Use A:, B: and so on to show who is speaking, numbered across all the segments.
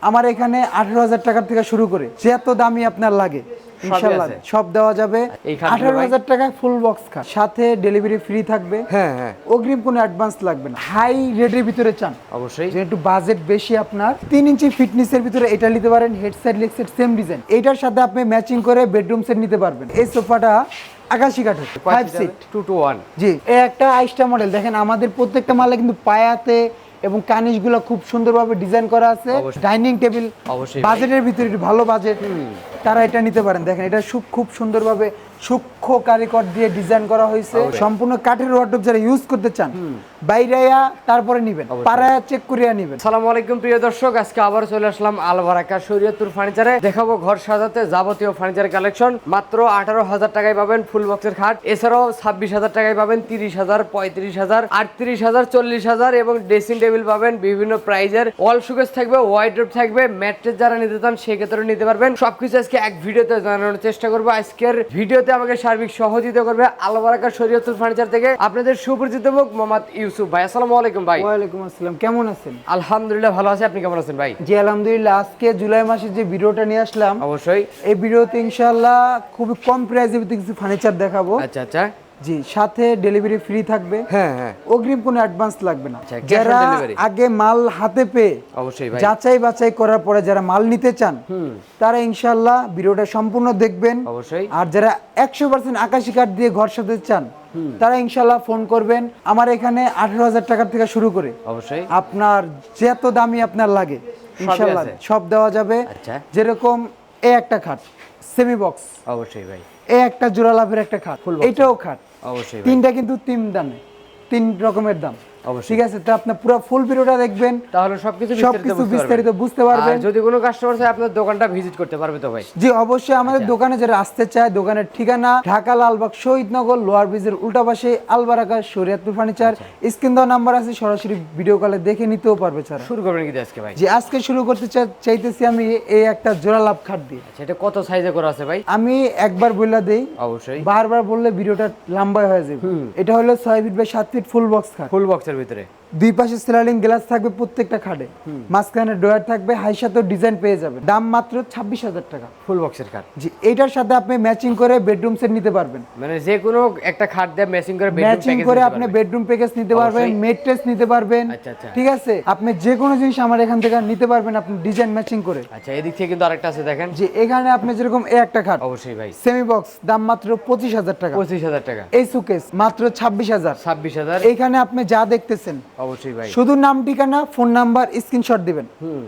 A: আমার এখানে 18,000 টাকা থেকে শুরু করে যত দামি আপনার লাগে ইনশাআল্লাহ সব দেওয়া যাবে। 18,000 টাকায় ফুল বক্স খাট, সাথে ডেলিভারি ফ্রি থাকবে।
B: হ্যাঁ হ্যাঁ,
A: অগ্রিম কোনো অ্যাডভান্স লাগবে না। হাই রেটের ভিতরে চান
B: অবশ্যই
A: যে একটু বাজেট বেশি আপনার, 3 ইঞ্চি ফিটনেসের ভিতরে এটা নিতে পারেন। Head side leg side same design, এটার সাথে আপনি ম্যাচিং করে বেডরুম সেট নিতে পারবেন। এই সোফাটা আকাশি কাঠের 5 সিট
B: 2 to 1।
A: জি, এই একটা আইস্টা মডেল দেখেন, আমাদের প্রত্যেকটা মালে কিন্তু পায়াতে এবং কানিশগুলো খুব সুন্দরভাবে ডিজাইন করা আছে। ডাইনিং টেবিল
B: অবশ্যই
A: বাজেটের ভিতরে, একটু ভালো বাজেট তারা এটা নিতে পারেন। দেখেন এটা খুব সুন্দরভাবে সূক্ষ্ম কারিগর দিয়ে ডিজাইন করা হয়েছে। সম্পূর্ণ কাঠের ওয়ার্ডরোব যারা ইউজ করতে চান বাইরেয়া তারপরে নেবেন, পাড়ায়া চেক করিয়া নেবেন।
B: আসসালামু আলাইকুম প্রিয় দর্শক, আজকে আবার চলে আসলাম আল বারাকা শরীয়তপুর ফার্নিচারে। দেখাবো ঘর সাজাতে যাবতীয় ফার্নিচার কালেকশন। মাত্র 18,000 টাকায় পাবেন ফুল বক্সের খাট। এছাড়াও 26,000 টাকায় পাবেন 30,000, 35,000, 38,000, 40,000 এবং ড্রেসিং টেবিল পাবেন বিভিন্ন প্রাইজের। ওয়াল শোকেস থাকবে, ওয়াইড্রোব থাকবে, ম্যাট্রেস যারা নিতে চান সেক্ষেত্রে নিতে পারবেন। সবকিছু আজকে এক ভিডিওতে জানানোর চেষ্টা করবো। আজকের ভিডিওতে আমাকে সার্বিক সহযোগিতা করবে আল বারাকা শরীয়তপুর ফার্নিচার থেকে আপনাদের সুপরিচিত মুখ মোহাম্মদ ইউসুফ ভাই। আসসালামু আলাইকুম ভাই।
A: ওয়ালাইকুম আসসালাম, কেমন আছেন?
B: আলহামদুলিল্লাহ ভালো আছি, আপনি কেমন আছেন ভাই?
A: জি আলহামদুলিল্লাহ। আজকে জুলাই মাসে যে ভিডিওটা নিয়ে আসলাম,
B: অবশ্যই
A: এই ভিডিওতে ইনশাআল্লাহ খুবই কম প্রাইসে কিছু ফার্নিচার দেখাবো।
B: আচ্ছা আচ্ছা,
A: জি, সাথে ডেলিভারি ফ্রি থাকবে।
B: হ্যাঁ হ্যাঁ,
A: অগ্রিম কোনো অ্যাডভান্স লাগবে না।
B: cash on
A: যারা
B: delivery।
A: আগে মাল হাতে পেয়ে
B: অবশ্যই ভাই
A: যাচাই বাছাই করার পরে যারা মাল নিতে চান তারা ইনশাআল্লাহ ভিডিওটা সম্পূর্ণ দেখবেন।
B: অবশ্যই।
A: আর যারা 100% আকাশি কাঠ দিয়ে ঘর সাজাতে চান তারা ইনশাআল্লাহ ফোন করবেন। আমার এখানে 18,000 টাকা থেকে শুরু করে
B: অবশ্যই
A: আপনার যত দামি আপনার লাগে ইনশাআল্লাহ
B: আছে।
A: সব দেওয়া যাবে।
B: আচ্ছা।
A: যেরকম এই একটা খাট সেমি বক্স,
B: অবশ্যই ভাই,
A: এই একটা জোড়া লাভের একটা খাট, এটাও খাট,
B: অবশ্যই ভাই,
A: তিনটা কিন্তু তিন দামে, 3 রকমের দাম।
B: অবশ্যই।
A: ঠিক আছে, তো আপনি পুরো ফুল ভিডিওটা দেখবেন,
B: তাহলে সবকিছু
A: বিস্তারিত বুঝতে পারবেন।
B: আর যদি কোনো কাস্টমার চায় আপনার দোকানটা ভিজিট করতে পারবে তো ভাই?
A: জি অবশ্যই। আমাদের দোকানে যারা আসতে চায়, দোকানের ঠিকানা ঢাকা লালবাগ শহীদনগর লোয়ার ব্রিজের উল্টা পাশে আল বারাকা শরীয়তপুর ফার্নিচার। স্ক্রিন দেওয়া নাম্বার আছে, সরাসরি ভিডিও কলে দেখে নিতেও পারবে। ছাড়া
B: শুরু করবেন কি আজকে ভাই?
A: জি, আজকে শুরু করতে চাইতেছি আমি এই একটা জোড়া লাভ খাট দিয়ে।
B: আচ্ছা, এটা কত সাইজে করা আছে ভাই?
A: আমি একবার বইলা দেই,
B: অবশ্যই
A: বারবার বললে ভিডিওটা লম্বা হয়ে যাবে। এটা হলো 6 feet by 7 feet full box খাট।
B: ফুল বক্সের ভিতরে
A: দুই পাশে স্লাইডিং গ্লাস থাকবে প্রত্যেকটা খাটে, মাঝখানে ড্রয়ার থাকবে, হাইসাতো ডিজাইন পেয়ে যাবেন। দাম মাত্র 26,000 টাকা
B: ফুল বক্সের খাট।
A: জি, এটার সাথে আপনি ম্যাচিং করে বেডরুম সেট নিতে পারবেন।
B: মানে যে কোনো একটা খাট দিয়ে ম্যাচিং করে
A: আপনি বেডরুম প্যাকেজ নিতে পারবেন, মেট্রেস নিতে পারবেন।
B: আচ্ছা আচ্ছা,
A: ঠিক আছে, আপনি যে কোনো জিনিস আমার এখান থেকে নিতে পারবেন, আপনি ডিজাইন ম্যাচিং করে।
B: আচ্ছা, এদিক থেকে কিন্তু আরেকটা আছে দেখেন।
A: জি, এখানে আপনি যেরকম এই একটা খাট
B: অবশ্যই ভাই,
A: সেমি বক্স, দাম মাত্র 25,000 টাকা।
B: 25,000 টাকা।
A: এই সুকেস মাত্র 26,000।
B: 26,000।
A: এইখানে আপনি যা দেখতেছেন
B: অবশ্যই ভাই,
A: শুধু নাম, ঠিকানা, ফোন নাম্বার, স্ক্রিনশট দিবেন।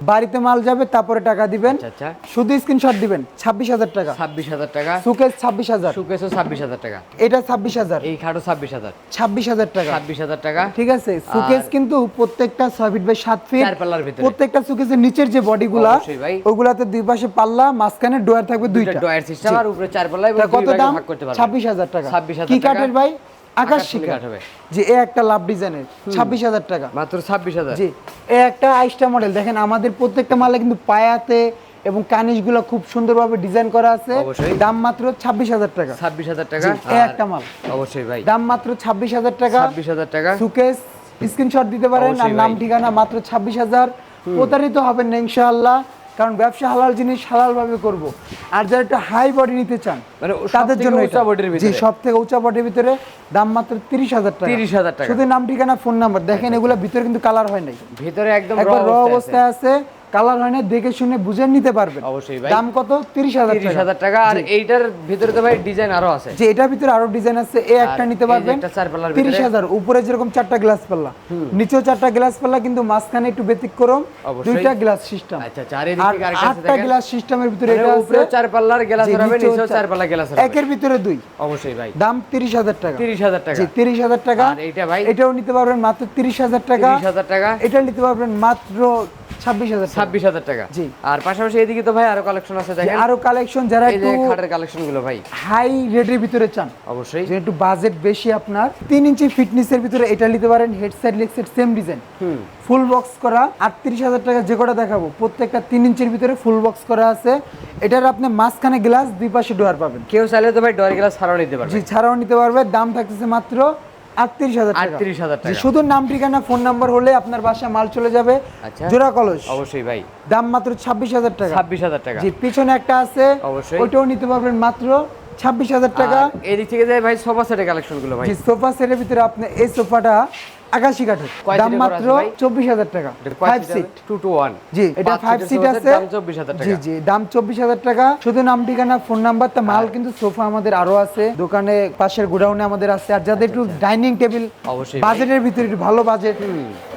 A: বাড়িতে মাল যাবে, তারপরে টাকা দিবেন।
B: আচ্ছা,
A: শুধু স্ক্রিনশট দিবেন। 26,000 টাকা।
B: 26,000 টাকা।
A: সুকেস 26,000।
B: সুকেসও 26,000 টাকা।
A: এটা 26,000।
B: এই খাটও 26,000।
A: 26,000 টাকা।
B: 26,000 টাকা।
A: ঠিক আছে, সুকেস কিন্তু প্রত্যেকটা 6 ফিট বাই 7 ফিট,
B: চার পাল্লার ভিতরে।
A: প্রত্যেকটা সুকেসের নিচের যে বডিগুলা
B: অবশ্যই ভাই,
A: ওগুলাতে দুই পাশে পাল্লা, মাঝখানে ডোয়ার থাকবে দুইটা।
B: ডয়ার সিস্টেম আর উপরে চার পাল্লা এবং
A: কত
B: দুই ভাগে
A: দাম?
B: ভাগ করতে পারবেন।
A: 26,000 টাকা।
B: 26,000
A: কি
B: টাকা।
A: কাঠের ভাই? আকাশি
B: আকাশী
A: কাঠ
B: কাঠ হবে।
A: জি, এই একটা লাভ ডিজাইনের 26,000 টাকা
B: মাত্র 26,000।
A: জি, এই একটা আইস্টা মডেল দেখেন, আমাদের প্রত্যেকটা মালে কিন্তু পায়াতে এবং কানিশগুলো খুব সুন্দরভাবে ডিজাইন করা আছে।
B: অবশ্যই।
A: দাম মাত্র 26,000 টাকা।
B: 26,000 টাকা।
A: এই একটা মাল
B: অবশ্যই ভাই,
A: দাম মাত্র 26,000 টাকা।
B: 26,000 টাকা।
A: সুকেস স্ক্রিনশট দিতে পারেন, আর
B: অবশ্যই
A: নাম
B: ভাই।
A: ঠিকানা। মাত্র 26,000। প্রতারিত হবেন না ইনশাআল্লাহ, কারণ ব্যবসা হালাল জিনিস হালাল ভাবে করব। আর যারা একটু হাই বডি নিতে চান
B: মানে
A: তাদের জন্য
B: উঁচা বডির
A: জি,
B: ভিতরে।
A: সব থেকে উঁচা বডির ভিতরে দাম মাত্র 30,000 টাকা।
B: 30,000 টাকা।
A: শুধু নাম ঠিকানা ফোন নাম্বার। দেখেন এগুলা ভিতরে কিন্তু কালার হয় নাই,
B: ভিতরে একদম
A: একবার র
B: অবস্থায়
A: অবস্থায় আছে, কালার হয় না, দেখে শুনে বুঝে নিতে পারবেন।
B: অবশ্যই ভাই।
A: দাম কত? 30,000 টাকা।
B: 30,000 টাকা। আর এইটার ভিতরে তো ভাই ডিজাইন আরো আছে।
A: যে এটার ভিতরে আরো ডিজাইন আছে, এই একটা নিতে
B: এই যে
A: পারবেন
B: একটা চার পাল্লার ভিতরে।
A: 30,000। উপরে যেরকম 4টা গ্লাস পাল্লা, নিচেও 4টা গ্লাস পাল্লা, কিন্তু মাঝখানে একটু ব্যতিক্রম,
B: অবশ্যই।
A: 2টা গ্লাস সিস্টেম।
B: আচ্ছা আচ্ছা, আর এদিক থেকে আরেকটা আছে
A: 8টা
B: দেখেন।
A: গ্লাস সিস্টেমের ভিতরে
B: মানে
A: এটা আছে।
B: উপরে চার পাল্লার গ্লাস
A: জি,
B: হবে,
A: নিচেও
B: নিচেও চার পাল্লা গ্লাস হবে।
A: একের ভিতরে 2।
B: অবশ্যই ভাই,
A: দাম 30,000 টাকা।
B: 30,000 টাকা।
A: জি, 30,000 টাকা।
B: আর এইটা ভাই,
A: এটাও নিতে পারবেন মাত্র 30,000 টাকা।
B: 30,000 টাকা।
A: এটা নিতে পারবেন মাত্র 26,000 টাকা।
B: 26,000 টাকা।
A: জি।
B: আর পাশাপাশি এদিকে তো ভাই আরো কালেকশন আছে
A: যে
B: দেখেন।
A: আরো কালেকশন যারা
B: এই
A: একটু
B: যে খাটের কালেকশন গুলো ভাই,
A: হাই রেটের ভিতরে চান,
B: অবশ্যই
A: যে একটু বাজেট বেশি আপনার, 3 ইঞ্চি ফিটনেসের ভিতরে এটা নিতে পারেন। Head side leg side same design, full box করা। 38,000 টাকা যে কটা দেখাবো প্রত্যেকটা 3 ইঞ্চির ভিতরে ফুল বক্স করা আছে। এটার আপনি মাঝখানে গ্লাস, দুই পাশে ডোয়ার পাবেন।
B: কেউ চাইলে তো ভাই ডয়ার গ্লাস ছাড়াও নিতে পারবে।
A: জি, ছাড়াও নিতে পারবে। দাম থাকতেছে মাত্র 38,000 টাকা।
B: 38,000 টাকা।
A: শুধু নাম ঠিকানা ফোন নাম্বার হলে আপনার বাসায় মাল চলে যাবে।
B: আচ্ছা।
A: জোড়া কলস
B: অবশ্যই ভাই।
A: দাম মাত্র 26,000 টাকা।
B: 26,000 টাকা।
A: জি, পিছনে একটা আছে,
B: অবশ্যই।
A: ওইটাও নিতে পারবেন মাত্র 26,000 টাকা।
B: আর এদিক থেকে যায় ভাই সোফা সেটের কালেকশন গুলো ভাই।
A: জি, সোফা সেটের ভিতরে আপনি এই সোফাটা 81 কাঠের,
B: কয়
A: দাম
B: সিটের করা
A: মাত্র
B: আছে ভাই?
A: 24,000 টাকা। 5 সিট।
B: 2 to 1।
A: জি, এটা 5 সিট আছে।
B: দাম 24,000 টাকা।
A: জি জি, দাম 24,000 টাকা। শুধু নাম ঠিকানা ফোন নাম্বার, তা মাল কিন্তু সোফা আমাদের আরো আছে দোকানে, পাশের গোডাউনে আমাদের আছে। আর যাদের একটু ডাইনিং টেবিল
B: অবশ্যই
A: বাজেটের ভিতরে, একটু ভালো বাজেট,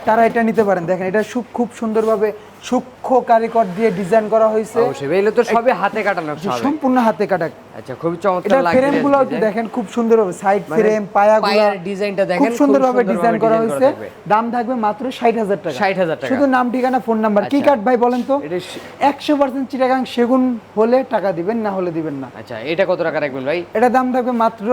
A: তারা এটা নিতে পারেন। দেখেন এটা খুব সুন্দরভাবে সূক্ষ্ম কারিগর দিয়ে ডিজাইন করা হয়েছে।
B: অবশ্যই ভাই, এগুলো তো সবই হাতে কাটানো
A: জি,
B: সব।
A: সম্পূর্ণ হাতে কাটা।
B: আচ্ছা, খুবই চমৎকার
A: এটা
B: লাগছে।
A: ফ্রেমগুলো একটু দেখেন খুব সুন্দরভাবে, সাইড ফ্রেম, পায়াগুলো
B: পায়ার ডিজাইনটা দেখেন
A: খুব সুন্দরভাবে
B: খুব
A: ডিজাইন করা
B: ডিজাইন
A: হয়েছে।
B: থাকবে।
A: দাম থাকবে মাত্র 60,000 টাকা।
B: 60,000 টাকা।
A: শুধু নাম ঠিকানা ফোন নাম্বার। কি
B: আচ্ছা।
A: কাঠ ভাই বলেন তো?
B: এটা
A: 100% চিটাগাং সেগুন হলে টাকা দিবেন, না হলে দিবেন না।
B: আচ্ছা, এটা কত টাকা রাখবেন ভাই?
A: এটা দাম থাকবে মাত্র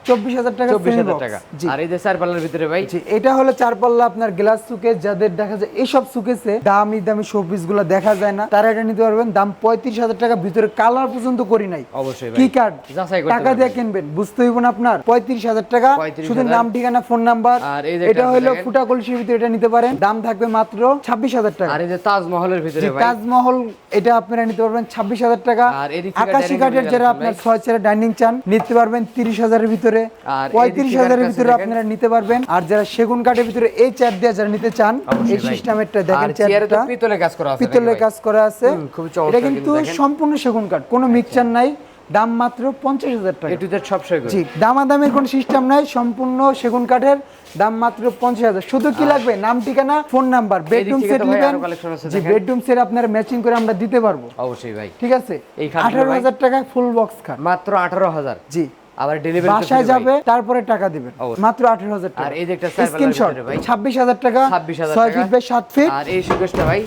A: 24,000 টাকা।
B: 24,000 টাকা।
A: জি
B: আর এই যে 4 পাল্লার ভিতরে ভাই?
A: জি, এটা হলো 4 পাল্লা আপনার গ্লাস সুকেস। যাদের দেখা যায় এইসব সুকেসে দামি দামি শোপিস গুলো দেখা যায় না, তারা এটা নিতে পারবেন। দাম 35,000 টাকা। ভিতরে কালার পর্যন্ত করি নাই।
B: অবশ্যই ভাই।
A: কি কার্ড
B: যাচাই করতে
A: টাকা দিয়ে কিনবেন, বুঝতে হইব না আপনার। 35,000 টাকা।
B: 35,000
A: শুধু নাম ঠিকানা ফোন নাম্বার।
B: আর এই যে
A: এটা
B: একটা
A: হলো
B: দেখেন।
A: ফুটা কলসির ভিতরে, এটা নিতে পারেন। দাম থাকবে মাত্র 26,000 টাকা।
B: আর এই যে তাজমহলের ভিতরে
A: জি,
B: ভাই?
A: তাজমহল এটা আপনারা নিতে পারবেন 26,000 টাকা।
B: আর এদিক থেকে
A: 81
B: dining
A: কাঠের
B: table
A: যারা
B: আছে
A: আপনার
B: ভাই?
A: 6 চেয়ারের ডাইনিং চান, নিতে পারবেন 30,000 এর ভিতরে।
B: আর
A: 35,000 এর
B: এদিক থেকে
A: ভিতরে
B: দেখেন।
A: আপনারা নিতে পারবেন। আর যারা সেগুন কাঠের ভিতরে এই চেয়ার দিয়ে যারা নিতে চান,
B: অবশ্যই
A: এই
B: ভাই।
A: সিস্টেমেরটা দেখেন,
B: আর চেয়ারে তো
A: চেয়ারটা
B: পিতলের কাজ করা আছে নাকি
A: পিতলের
B: ভাই?
A: কাজ করা আছে।
B: খুবই চমৎকার
A: এটা
B: কিন্তু
A: কিন্তু
B: দেখেন।
A: সম্পূর্ণ সেগুন কাঠ, কোনো মিক্সচার নাই। দাম মাত্র 50,000 টাকা।
B: এ টু জেড সব সেগুন।
A: জি, দামাদামির কোনো সিস্টেম নাই, সম্পূর্ণ সেগুন কাঠের। দাম মাত্র 50,000। শুধু কি লাগবে? নাম ঠিকানা ফোন নাম্বার। বেডরুম
B: থেকে
A: সেট
B: তো ভাই
A: নেবেন।
B: আরো collection আছে
A: জি,
B: দেখেন।
A: বেডরুম সেট আপনারা ম্যাচিং করে আমরা দিতে পারবো।
B: অবশ্যই ভাই।
A: ঠিক আছে,
B: এই খাটগুলো ভাই?
A: 18,000 টাকায় ফুল বক্স খাট।
B: মাত্র 18,000।
A: জি,
B: আবার ডেলিভারি
A: বাসায় যাবে, তারপরে টাকা দিবেন।
B: অবশ্যই।
A: মাত্র 18,000 টাকা।
B: আর এই যে একটা চার পাল্লার
A: স্ক্রিনশট
B: ভিতরে ভাই?
A: 26,000 টাকা।
B: 26,000
A: 6
B: টাকা।
A: Fit by 7 fit.
B: আর এই সুকেশটা ভাই?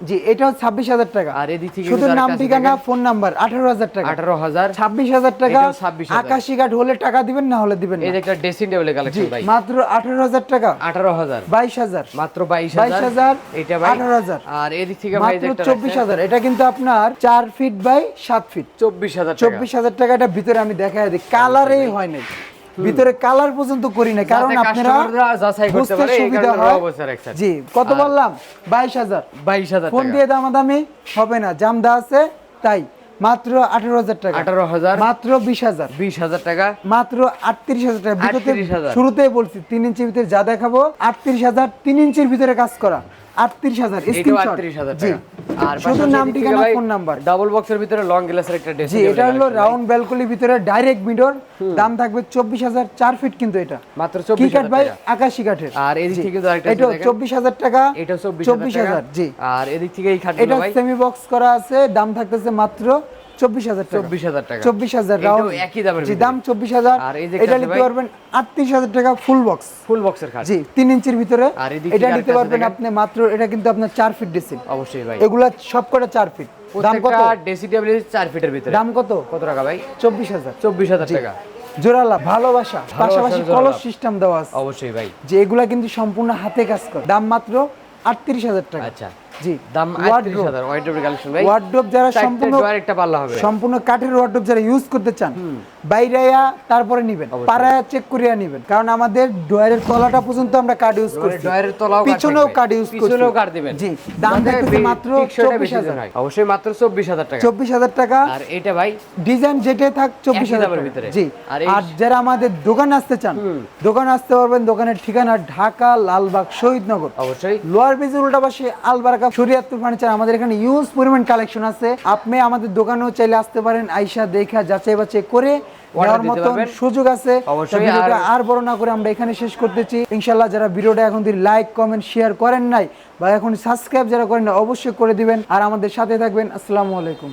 A: জি, এটাও 26,000 টাকা।
B: আর এদিক থেকে
A: শুধু
B: কিন্তু
A: নাম
B: আরেকটা আছে
A: ঠিকানা
B: দেখেন।
A: Phone number. 18,000 টাকা।
B: 18,000।
A: 26,000 টাকা।
B: এটাও 26,000
A: 81 কাঠ হলে টাকা দিবেন, না হলে দিবেন
B: এই
A: না।
B: যে একটা ড্রেসিং টেবিলের
A: জি,
B: কালেকশন ভাই?
A: মাত্র 18,000 টাকা।
B: 18,000।
A: 22,000।
B: মাত্র 22,000।
A: 22,000।
B: এটা ভাই?
A: 18,000।
B: আর এদিক থেকে ভাই যে
A: মাত্র
B: একটা
A: 24,000। এটা কিন্তু আপনার 4 ফিট বাই 7 ফিট।
B: 24,000 টাকা।
A: 24,000 টাকা। এটা ভিতরে আমি দেখাই দিই, কালারেই হয় নাই, ভিতরে কালার পর্যন্ত করি না, কারণ
B: যাতে
A: আপনারা
B: কাস্টমাররা যাচাই করতে
A: বুঝতে
B: পারে, এই
A: সুবিধা
B: কারণে
A: হয়।
B: অবশ্যই রাখছেন।
A: জি, কত বললাম? 22,000।
B: 22,000
A: ফোন
B: টাকা।
A: দিয়ে দামাদামি হবে না, জামদা আছে তাই। মাত্র 18,000 টাকা।
B: 18,000।
A: মাত্র 20,000।
B: 20,000 টাকা।
A: মাত্র 38,000 টাকা। ভিতরে
B: 38,000
A: শুরুতেই বলছি 3 ইঞ্চির ভিতরে যা দেখাবো 38,000। 3 ইঞ্চির ভিতরে কাজ করা 38,000।
B: এটাও
A: স্ক্রিনশট।
B: 38,000
A: জি,
B: টাকা। আর
A: শুধু নাম ঠিকানা ফোন নাম্বার।
B: ডাবল বক্সের ভিতরে লং গ্লাসের একটা ড্রেসিং
A: জি, এটা হলো রাউন্ড ব্যালকনির ভিতরে ডাইরেক্ট মিডর। দাম থাকবে 24,000। 4 ফিট কিন্তু এটা।
B: মাত্র
A: কি কাঠ
B: 24,000
A: ভাই?
B: টাকা।
A: 81 কাঠের।
B: আর এদিক
A: জি,
B: থেকে কিন্তু আরেকটা আছে
A: এটাও
B: দেখেন।
A: 24,000 টাকা।
B: এটাও 24,000
A: 24,000।
B: টাকা।
A: জি,
B: আর এদিক থেকে এই খাটগুলো
A: এটা
B: ভাই?
A: সেমি বক্স করা আছে। দাম থাকতেছে মাত্র 24,000 টাকা।
B: 24,000 টাকা।
A: 24,000
B: এটাও
A: রাউন্ড।
B: একই দামের
A: জি,
B: ভিতরে।
A: দাম 24,000।
B: আর এই যে
A: এটা
B: একটা
A: নিতে
B: ভাই?
A: পারবেন 38,000 টাকা ফুল বক্স।
B: ফুল বক্সের খাট।
A: জি, 3 ইঞ্চির ভিতরে।
B: আর এদিক
A: এটা
B: থেকে
A: নিতে
B: আরেকটা আছে
A: পারবেন
B: দেখেন।
A: আপনি মাত্র, এটা কিন্তু আপনার 4 ফিট ড্রেসিং।
B: অবশ্যই ভাই।
A: এগুলা সবকটা 4 ফিট। দাম কত?
B: প্রত্যেকটা ড্রেসিং টেবিল 4 ফিটের ভিতরে।
A: দাম কত?
B: কত টাকা ভাই?
A: 24,000।
B: 24,000 টাকা।
A: জোড়ালা ভালোবাসা, পাশাপাশি
B: জোড়ালাভ।
A: কলস সিস্টেম দেওয়া আছে।
B: অবশ্যই ভাই।
A: যে এগুলা কিন্তু সম্পূর্ণ হাতে কাজ করে। দাম মাত্র 38,000 টাকা।
B: আচ্ছা,
A: জি,
B: দাম 38,000 ওয়াইড্রোবের কালেকশন ভাই?
A: ওয়ার্ডরোব যারা
B: চারটে
A: সম্পূর্ণ
B: ডোয়ার একটা পাল্লা হবে।
A: সম্পূর্ণ কাঠের ওয়ার্ডরোব যারা ইউজ করতে চান, বাইরেয়া তারপরে নিবেন,
B: অবশ্যই।
A: পাড়ায়া চেক করিয়া নিবেন, কারণ আমাদের ডয়ারের তলাটা পর্যন্ত আমরা কার্ড ইউজ করছি।
B: ডয়ারের তলাও কাঠ
A: পিছনেও
B: থাকবে।
A: কার্ড ইউজ করছি।
B: পিছনেও কাঠ দিবেন।
A: জি, দাম
B: যাতে
A: থাকতেছে মাত্র
B: টিকসইটা বেশি দিন
A: 24,000।
B: হয়। অবশ্যই মাত্র 24,000 টাকা।
A: 24,000 টাকা।
B: আর এটা ভাই?
A: ডিজাইন যেটাই থাক 24,000
B: দামের
A: টাকা।
B: ভিতরে।
A: জি,
B: আর
A: আর যারা আমাদের দোকানে আসতে চান, দোকানে আসতে পারবেন। দোকানের ঠিকানা ঢাকা লালবাগ শহীদনগর,
B: অবশ্যই।
A: লোয়ার ব্রিজের উল্টা পাশে আলবারাকা শরীয়তপুর ফার্নিচার। আমাদের এখানে ইউজ পরিমাণ কালেকশন আছে। আপনি আমাদের দোকানেও চাইলে আসতে পারেন, আইসা দেখা যাচাই বাছাই করে নেওয়ার
B: দিতে
A: মতন
B: পারবেন।
A: সুযোগ আছে।
B: অবশ্যই।
A: তা ভিডিওটা আর বড় না করে আমরা এখানে শেষ করতেছি ইনশাআল্লাহ। যারা ভিডিওটা এখন দিয়ে লাইক কমেন্ট শেয়ার করেন নাই, বা এখন সাবস্ক্রাইব যারা করেন না, অবশ্যই করে দিবেন। আর আমাদের সাথে থাকবেন। আসসালামু আলাইকুম।